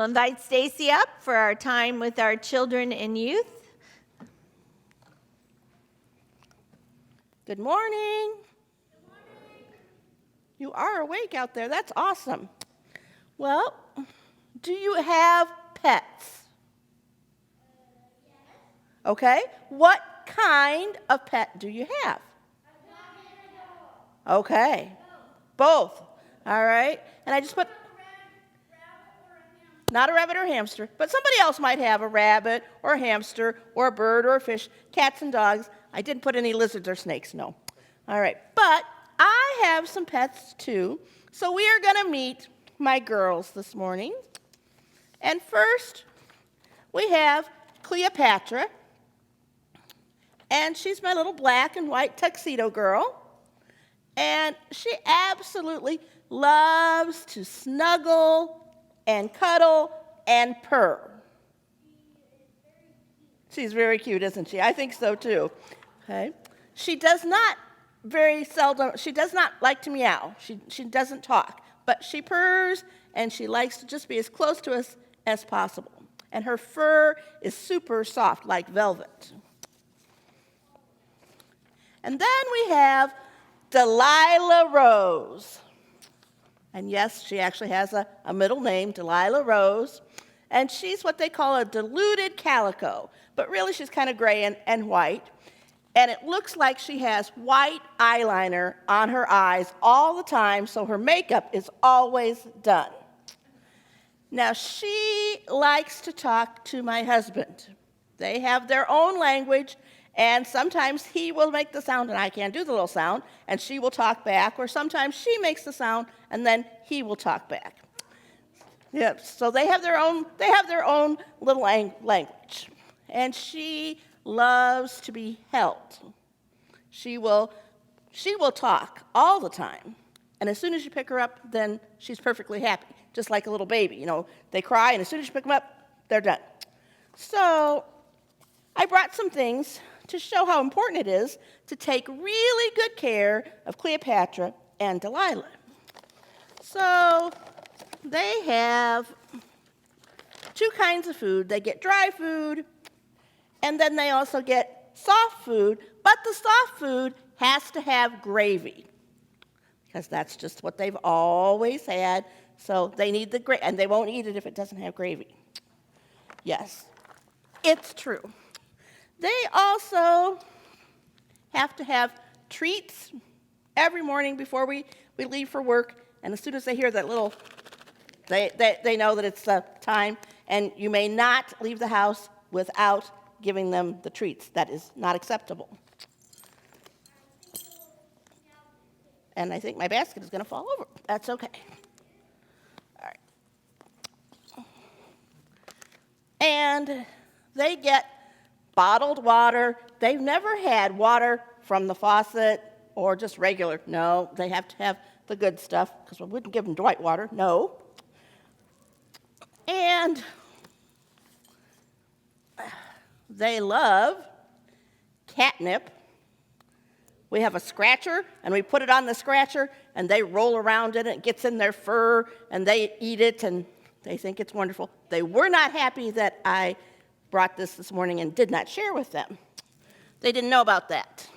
We'll invite Stacy up for our time with our children and youth. Good morning. Good morning. You are awake out there. That's awesome. Well, do you have pets? Yes. Okay. What kind of pet do you have? A dog and a dog. Okay. Both. All right. And I just put... Not a rabbit or a hamster, but somebody else might have a rabbit or a hamster or a bird or a fish, cats and dogs. I didn't put any lizards or snakes, no. All right, but I have some pets too, so we are going to meet my girls this morning. And first, we have Cleopatra, and she's my little black and white tuxedo girl, and she absolutely loves to snuggle and cuddle and purr. She's very cute, isn't she? I think so too. Okay. She does not like to meow. She doesn't talk, but she purrs and she likes to just be as close to us as possible. And her fur is super soft, like velvet. And then we have Delilah Rose. And yes, she actually has a middle name, Delilah Rose. And she's what they call a diluted calico. But really, she's kind of gray and white. And it looks like she has white eyeliner on her eyes all the time, so her makeup is always done. Now, she likes to talk to my husband. They have their own language, and sometimes he will make the sound, and I can't do the little sound, and she will talk back, or sometimes she makes the sound, and then he will talk back. Yep, so they have their own little language. And she loves to be held. She will talk all the time. And as soon as you pick her up, then she's perfectly happy, just like a little baby. You know, they cry, and as soon as you pick them up, they're done. So I brought some things to show how important it is to take really good care of Cleopatra and Delilah. So they have two kinds of food. They get dry food, and then they also get soft food, but the soft food has to have gravy because that's just what they've always had. So they need the gravy, and they won't eat it if it doesn't have gravy. Yes, it's true. They also have to have treats every morning before we leave for work, and as soon as they hear that little, they know that it's time, and you may not leave the house without giving them the treats. That is not acceptable. And I think my basket is going to fall over. That's okay. All right. And they get bottled water. They've never had water from the faucet or just regular. No, they have to have the good stuff because we wouldn't give them Dwight water. No. And they love catnip. We have a scratcher, and we put it on the scratcher, and they roll around in it. It gets in their fur, and they eat it, and they think it's wonderful. They were not happy that I brought this morning and did not share with them. They didn't know about that.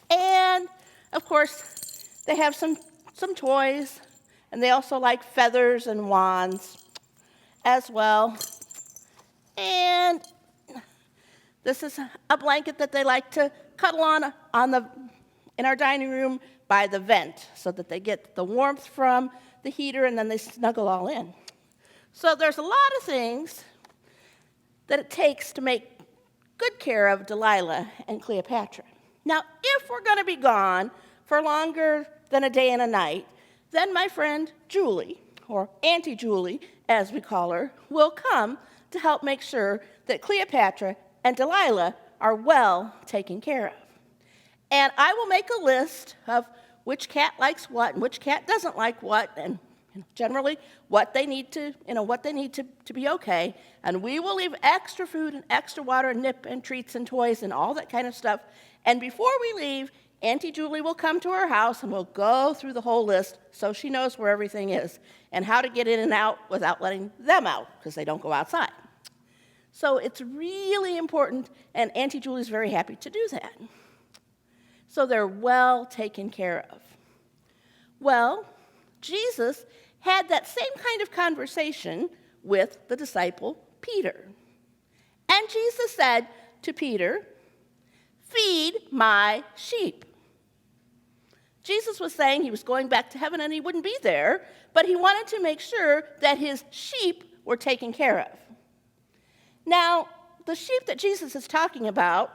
And, of course, they have some toys, and they also like feathers and wands as well. And this is a blanket that they like to cuddle in our dining room by the vent so that they get the warmth from the heater and then they snuggle all in. So there's a lot of things that it takes to make good care of Delilah and Cleopatra. Now, if we're going to be gone for longer than a day and a night, then my friend Julie, or Auntie Julie, as we call her, will come to help make sure that Cleopatra and Delilah are well taken care of. And I will make a list of which cat likes what and which cat doesn't like what, and generally what they need to be okay. And we will leave extra food and extra water and nip and treats and toys and all that kind of stuff. And before we leave, Auntie Julie will come to our house and we'll go through the whole list so she knows where everything is and how to get in and out without letting them out because they don't go outside. So it's really important, and Auntie Julie's very happy to do that. So they're well taken care of. Well, Jesus had that same kind of conversation with the disciple Peter. And Jesus said to Peter, "Feed my sheep." Jesus was saying he was going back to heaven and he wouldn't be there, but he wanted to make sure that his sheep were taken care of. Now, the sheep that Jesus is talking about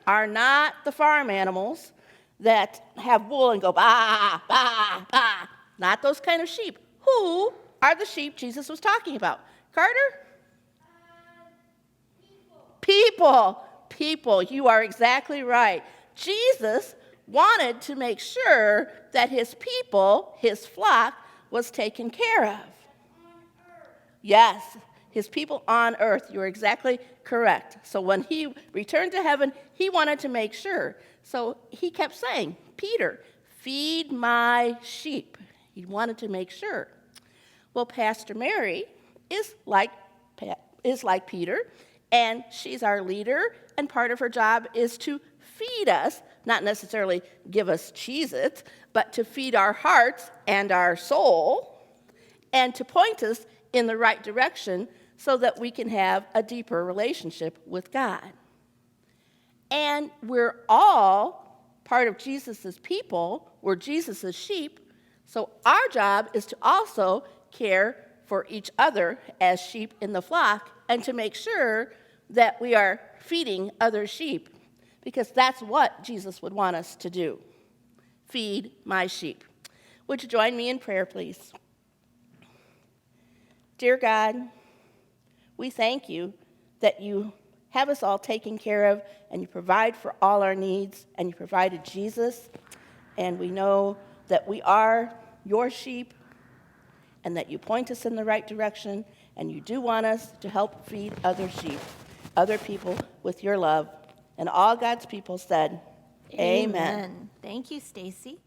are not the farm animals that have wool and go bah, bah, bah. Not those kind of sheep. Who are the sheep Jesus was talking about? Carter? People. You are exactly right. Jesus wanted to make sure that his people, his flock, was taken care of. Yes, his people on earth. You're exactly correct. So when he returned to heaven, he wanted to make sure. So he kept saying, "Peter, feed my sheep." He wanted to make sure. Well, Pastor Mary is like Peter, and she's our leader, and part of her job is to feed us, not necessarily give us Cheez-Its, but to feed our hearts and our soul, and to point us in the right direction so that we can have a deeper relationship with God. And we're all part of Jesus' people. We're Jesus' sheep. So our job is to also care for each other as sheep in the flock and to make sure that we are feeding other sheep, because that's what Jesus would want us to do. Feed my sheep. Would you join me in prayer, please? Dear God, we thank you that you have us all taken care of and you provide for all our needs, and you provided Jesus, and we know that we are your sheep and that you point us in the right direction, and you do want us to help feed other sheep, other people with your love. And all God's people said, Amen. Thank you, Stacy.